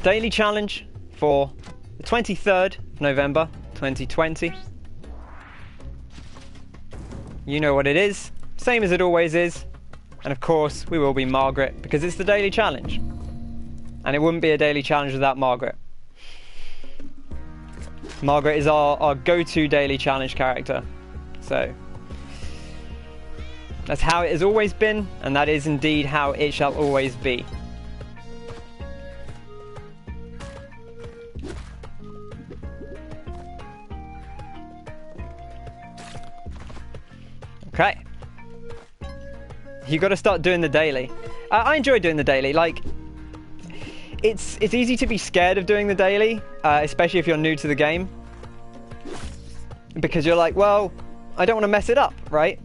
daily challenge for the 23rd of November 2020. You know what it is, same as it always is, and of course we will be Margaret because it's the daily challenge, and it wouldn't be a daily challenge without Margaret. Margaret is our go-to daily challenge character, so that's how it has always been, and that is indeed how it shall always be. Okay. You got to start doing the daily. I enjoy doing the daily. Like, it's easy to be scared of doing the daily, especially if you're new to the game, because you're like, well, I don't want to mess it up, right?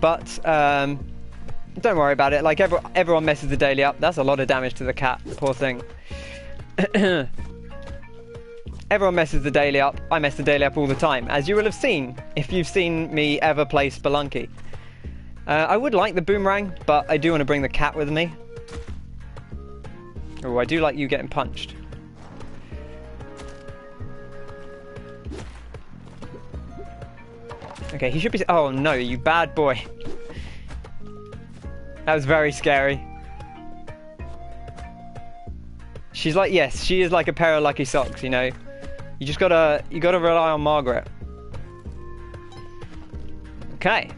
But don't worry about it. Like, everyone messes the daily up. That's a lot of damage to the cat. Poor thing. Everyone messes the daily up. I mess the daily up all the time, as you will have seen if you've seen me ever play Spelunky. I would like the boomerang, but I do want to bring the cat with me. Oh, I do like you getting punched. Okay, he should be... Oh no, you bad boy. That was very scary. She's like, yes, she is like a pair of lucky socks, you know. You just gotta rely on Margaret. Okay.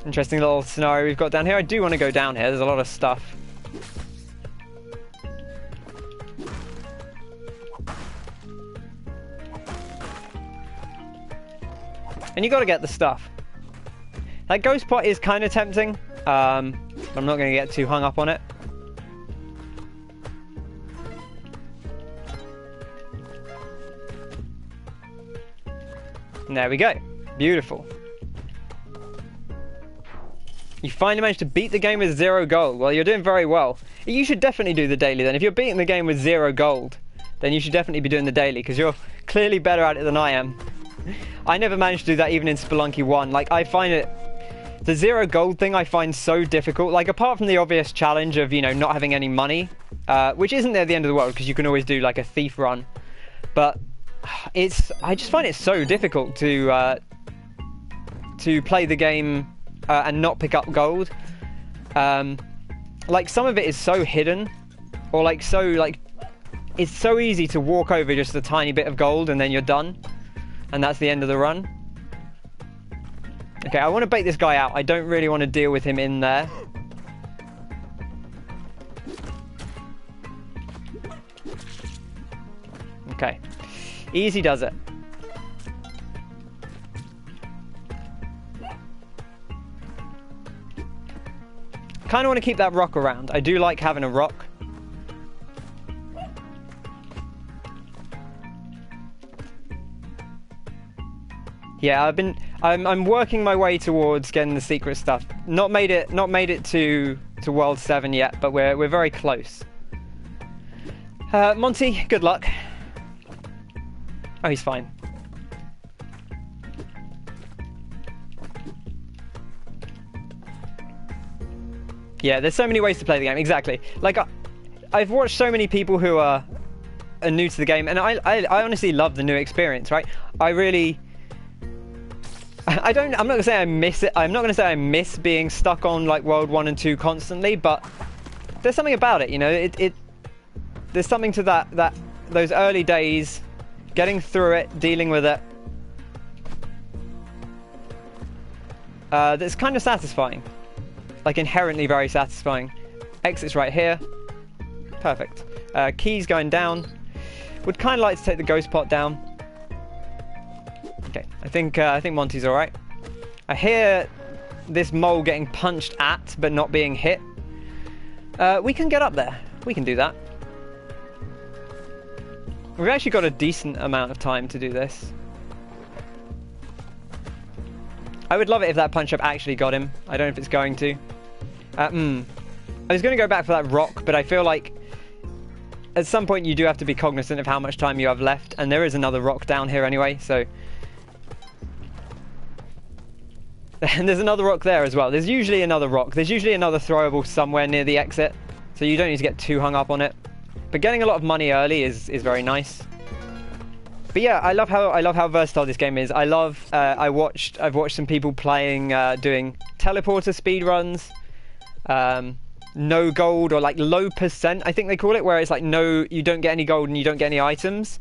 Interesting little scenario we've got down here. I do want to go down here. There's a lot of stuff. And you got to get the stuff. That ghost pot is kind of tempting. I'm not going to get too hung up on it. And there we go. Beautiful. You finally managed to beat the game with 0 gold. Well, you're doing very well. You should definitely do the daily then. If you're beating the game with 0 gold, then you should definitely be doing the daily, because you're clearly better at it than I am. I never managed to do that even in Spelunky 1. Like, I find it... The 0 gold thing I find so difficult. Like, apart from the obvious challenge of, you know, not having any money, which isn't at the end of the world, because you can always do, like, a thief run. But I just find it so difficult to play the game and not pick up gold. Like, some of it is so hidden, or like so, like, it's so easy to walk over just a tiny bit of gold and then you're done, and that's the end of the run. Okay, I want to bait this guy out. I don't really want to deal with him in there. Okay, easy does it. Kind of want to keep that rock around. I do like having a rock. Yeah, I'm working my way towards getting the secret stuff. Not made it to World 7 yet, but we're very close. Monty, good luck. Oh, he's fine. Yeah, there's so many ways to play the game. Exactly. Like, I've watched so many people who are new to the game, and I honestly love the new experience, right? I'm not gonna say I miss it. I'm not gonna say I miss being stuck on like World 1 and 2 constantly, but there's something about it, you know. There's something to that those early days, getting through it, dealing with it. That's kind of satisfying. Like, inherently very satisfying. Exit's right here. Perfect. Keys going down. Would kind of like to take the ghost pot down. Okay, I think Monty's all right. I hear this mole getting punched at, but not being hit. We can get up there. We can do that. We've actually got a decent amount of time to do this. I would love it if that punch-up actually got him. I don't know if it's going to. I was going to go back for that rock, but I feel like at some point you do have to be cognizant of how much time you have left, and there is another rock down here anyway, so... And there's another rock there as well. There's usually another rock. There's usually another throwable somewhere near the exit, so you don't need to get too hung up on it. But getting a lot of money early is very nice. But yeah, I love how versatile this game is. I've watched some people playing, doing teleporter speed runs, no gold, or like low percent, I think they call it, where it's like you don't get any gold and you don't get any items.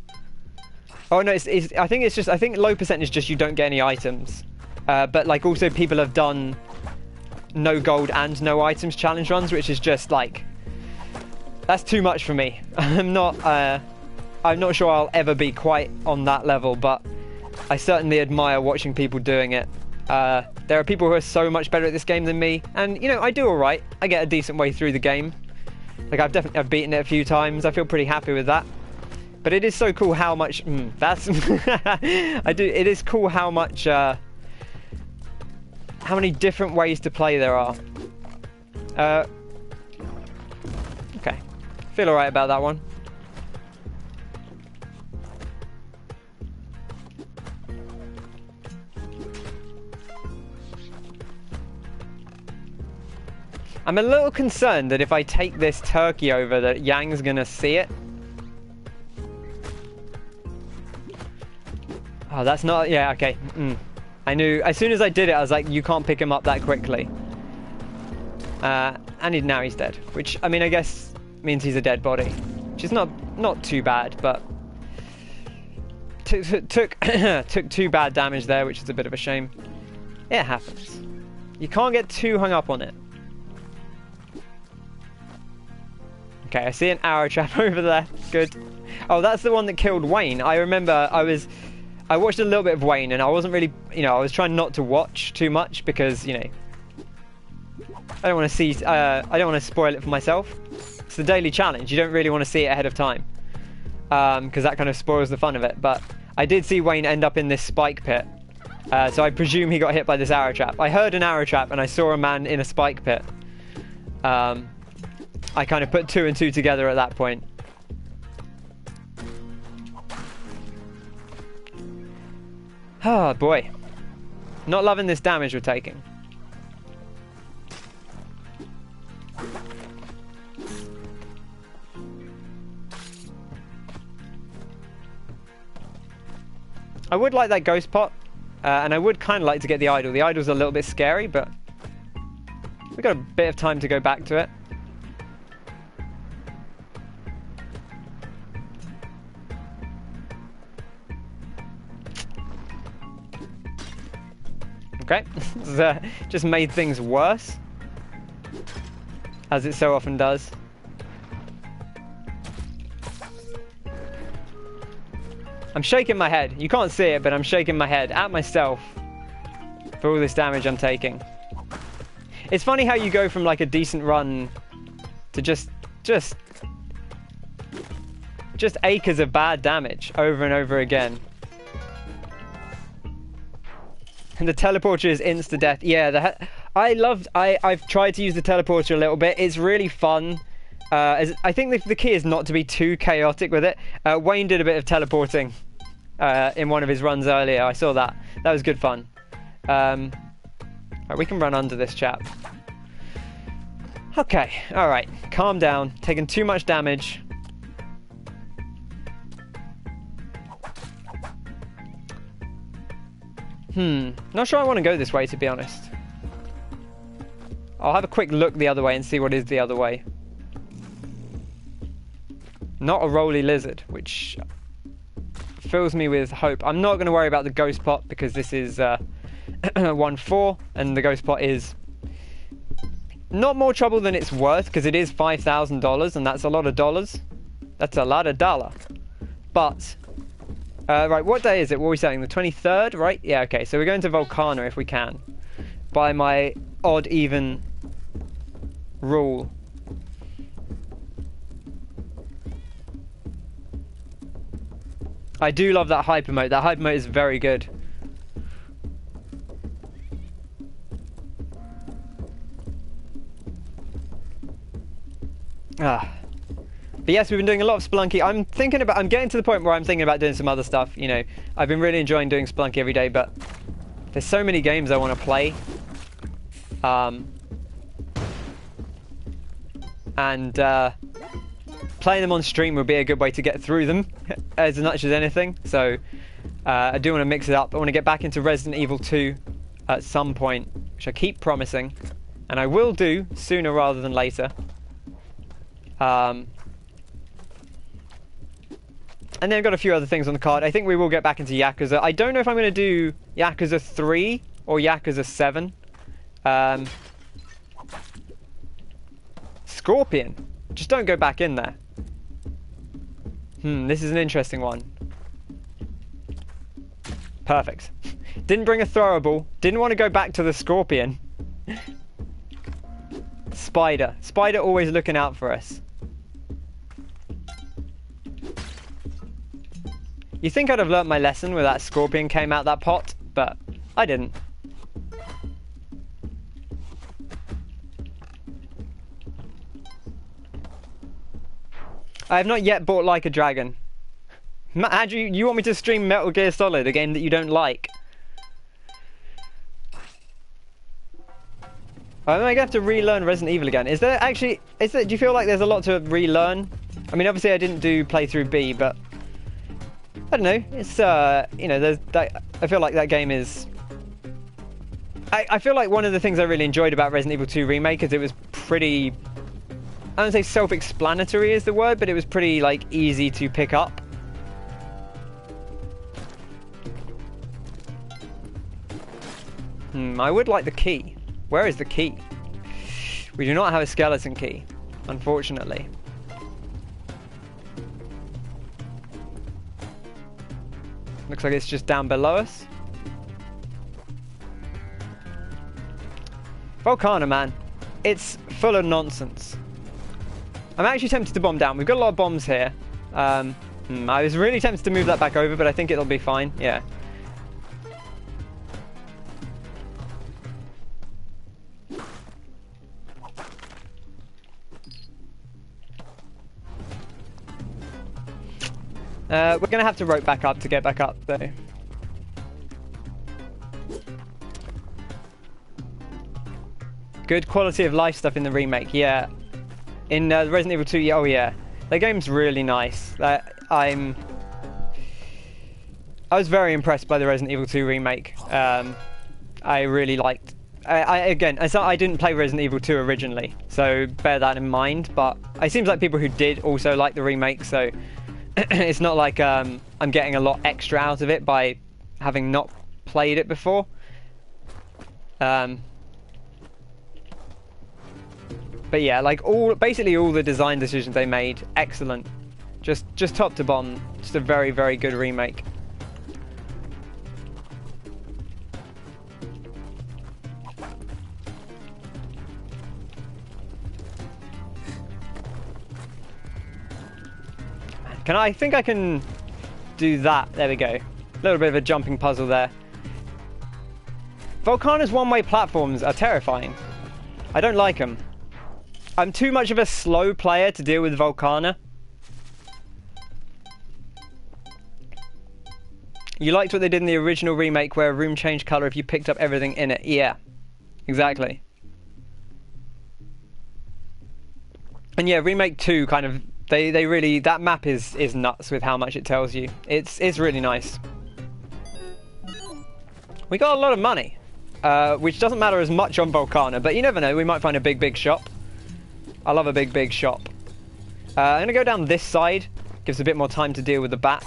Oh no, I think low percent is just you don't get any items. But like also people have done no gold and no items challenge runs, which is just like, that's too much for me. I'm not sure I'll ever be quite on that level, but I certainly admire watching people doing it. There are people who are so much better at this game than me, and you know, I do alright. I get a decent way through the game. Like I've beaten it a few times. I feel pretty happy with that. But it is so cool how much it is cool how much how many different ways to play there are. Okay. Feel alright about that one. I'm a little concerned that if I take this turkey over, that Yang's gonna see it. Oh, that's not... Yeah, okay. I knew... As soon as I did it, I was like, you can't pick him up that quickly. And now he's dead. Which, I mean, I guess means he's a dead body. Which is not too bad, but... Took 2 bad damage there, which is a bit of a shame. It happens. You can't get too hung up on it. Okay, I see an arrow trap over there. Good. Oh, that's the one that killed Wayne. I remember I watched a little bit of Wayne, and I wasn't really, you know, I was trying not to watch too much because, you know, I don't want to see, I don't want to spoil it for myself. It's the daily challenge. You don't really want to see it ahead of time, because that kind of spoils the fun of it. But I did see Wayne end up in this spike pit, so I presume he got hit by this arrow trap. I heard an arrow trap, and I saw a man in a spike pit. I kind of put 2 and 2 together at that point. Oh boy. Not loving this damage we're taking. I would like that ghost pot, and I would kind of like to get the idol. The idol's a little bit scary, but we've got a bit of time to go back to it. Okay, just made things worse, as it so often does. I'm shaking my head. You can't see it, but I'm shaking my head at myself for all this damage I'm taking. It's funny how you go from like a decent run to just acres of bad damage over and over again. And the teleporter is insta-death. Yeah, I've tried to use the teleporter a little bit. It's really fun. I think the key is not to be too chaotic with it. Wayne did a bit of teleporting in one of his runs earlier. I saw that. That was good fun. Right, we can run under this chap. Okay, alright. Calm down. Taking too much damage. Not sure I want to go this way, to be honest. I'll have a quick look the other way and see what is the other way. Not a roly lizard, which fills me with hope. I'm not going to worry about the ghost pot because this is 1-4, and the ghost pot is not more trouble than it's worth because it is $5,000, and that's a lot of dollars. That's a lot of dollar. But right, what day is it? What are we saying? The 23rd, right? Yeah, okay. So we're going to Volcano if we can, by my odd even rule. I do love that hyper mode. That hyper mode is very good. But yes, we've been doing a lot of Spelunky. I'm getting to the point where I'm thinking about doing some other stuff. You know, I've been really enjoying doing Spelunky every day, but There's so many games I want to play. And playing them on stream would be a good way to get through them as much as anything. So I do want to mix it up. I want to get back into Resident Evil 2 at some point, which I keep promising, and I will do sooner rather than later. And then I've got a few other things on the card. I think we will get back into Yakuza. I don't know if I'm going to do Yakuza 3 or Yakuza 7. Scorpion. Just don't go back in there. This is an interesting one. Perfect. Didn't bring a throwable. Didn't want to go back to the Scorpion. Spider. Spider always looking out for us. You think I'd have learnt my lesson where that Scorpion came out that pot, but I didn't. I have not yet bought Like a Dragon. Andrew, you want me to stream Metal Gear Solid, a game that you don't like? I'm going to have to relearn Resident Evil again. Do you feel like there's a lot to relearn? I mean, obviously I didn't do playthrough B, but I don't know. It's you know, there's that. I feel like that game is. I feel like one of the things I really enjoyed about Resident Evil 2 Remake is it was pretty. I don't say self-explanatory is the word, but it was pretty like easy to pick up. I would like the key. Where is the key? We do not have a skeleton key, unfortunately. Looks like it's just down below us. Volcano, man. It's full of nonsense. I'm actually tempted to bomb down. We've got a lot of bombs here. I was really tempted to move that back over, but I think it'll be fine. Yeah. We're going to have to rope back up to get back up, though. Good quality of life stuff in the remake, yeah. In Resident Evil 2, yeah, oh yeah. The game's really nice. I was very impressed by the Resident Evil 2 remake. I really liked... Again, I didn't play Resident Evil 2 originally, so bear that in mind, but it seems like people who did also like the remake, so... It's not like I'm getting a lot extra out of it by having not played it before. But yeah, like basically all the design decisions they made, excellent. Just top to bottom, just a very, very good remake. I think I can do that. There we go. A little bit of a jumping puzzle there. Volcano's one-way platforms are terrifying. I don't like them. I'm too much of a slow player to deal with Volcano. You liked what they did in the original remake where a room changed colour if you picked up everything in it. Yeah, exactly. And yeah, remake 2 kind of... They really, that map is nuts with how much it tells you. It's really nice. We got a lot of money, which doesn't matter as much on Volcano, but you never know, we might find a big shop. I love a big shop. I'm gonna go down this side, gives a bit more time to deal with the bat.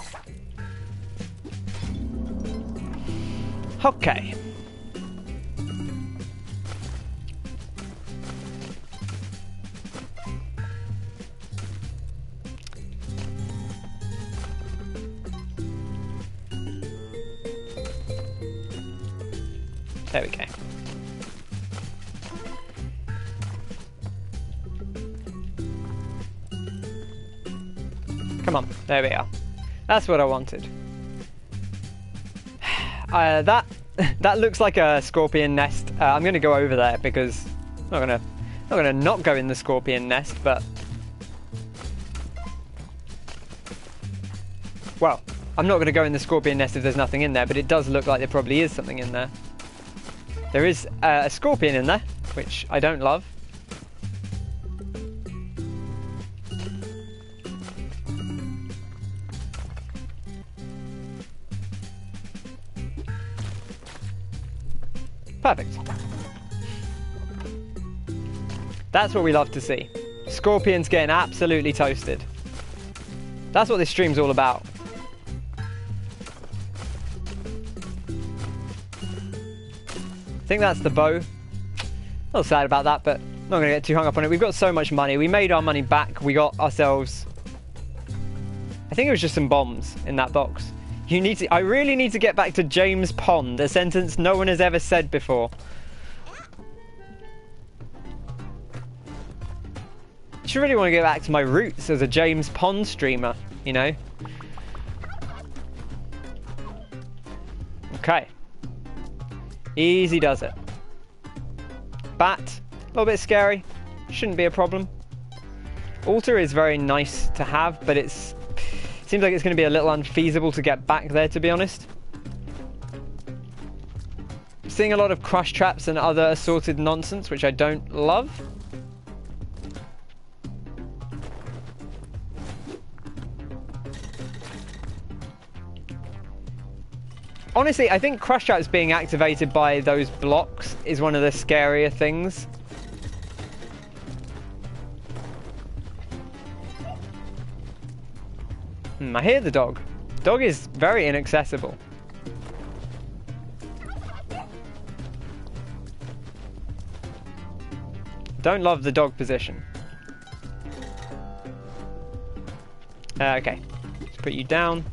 Okay. There we go. Come on, there we are. That's what I wanted. That looks like a scorpion nest. I'm gonna go over there because I'm not gonna not go in the scorpion nest, but well, I'm not gonna go in the scorpion nest if there's nothing in there, but it does look like there probably is something in there. There is a scorpion in there, which I don't love. Perfect. That's what we love to see. Scorpions getting absolutely toasted. That's what this stream's all about. I think that's the bow. A little sad about that, but not going to get too hung up on it. We've got so much money. We made our money back. We got ourselves... I think it was just some bombs in that box. I really need to get back to James Pond, a sentence no one has ever said before. I should really want to get back to my roots as a James Pond streamer, you know? Okay. Easy does it. Bat, a little bit scary. Shouldn't be a problem. Altar is very nice to have, but it seems like it's going to be a little unfeasible to get back there, to be honest. Seeing a lot of crush traps and other assorted nonsense, which I don't love. Honestly, I think crush traps being activated by those blocks is one of the scarier things. I hear the dog. Dog is very inaccessible. Don't love the dog position. Okay, let's put you down.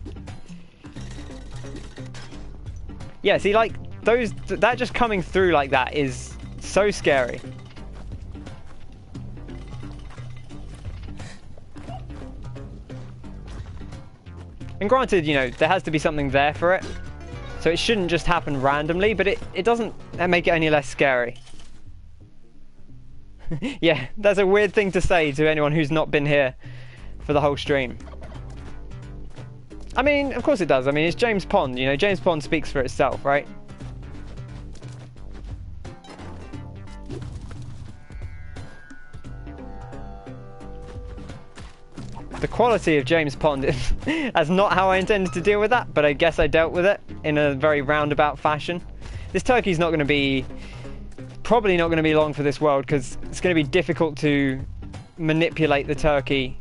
Yeah, see, like, that just coming through like that is so scary. And granted, you know, there has to be something there for it. So it shouldn't just happen randomly, but it doesn't make it any less scary. Yeah, that's a weird thing to say to anyone who's not been here for the whole stream. I mean, of course it does. I mean, it's James Pond, you know, James Pond speaks for itself, right? The quality of James Pond is that's not how I intended to deal with that, but I guess I dealt with it in a very roundabout fashion. This turkey's not going to be, probably not going to be long for this world, because it's going to be difficult to manipulate the turkey.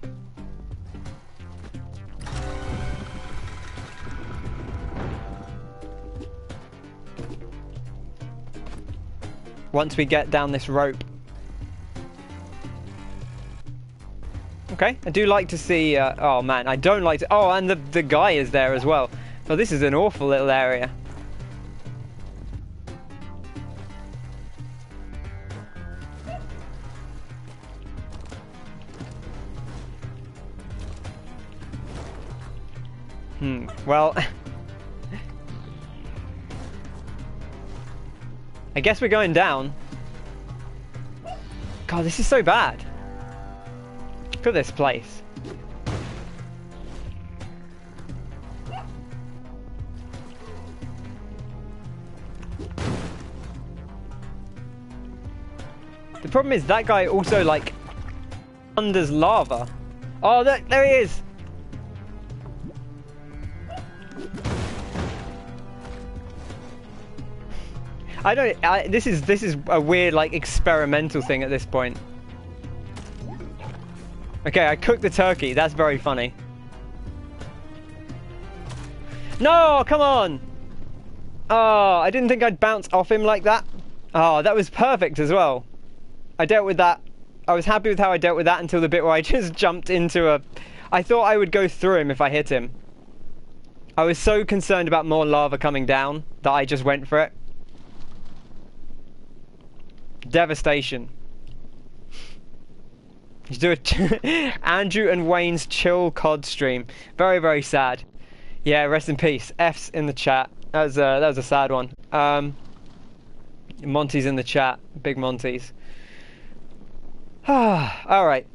Once we get down this rope. Okay, I do like to see, oh man, I don't like to, oh, and the guy is there as well. Oh, this is an awful little area. Well, I guess we're going down. God, this is so bad. Look at this place. The problem is that guy also, like, unders lava. Oh, look, there he is. This is a weird, like, experimental thing at this point. Okay, I cooked the turkey. That's very funny. No, come on! Oh, I didn't think I'd bounce off him like that. Oh, that was perfect as well. I dealt with that. I was happy with how I dealt with that until the bit where I just jumped into a... I thought I would go through him if I hit him. I was so concerned about more lava coming down that I just went for it. Devastation. You do it. Andrew and Wayne's chill COD stream. Very, very sad. Yeah, rest in peace. F's in the chat. That was a sad one. Monty's in the chat. Big Monty's. All right.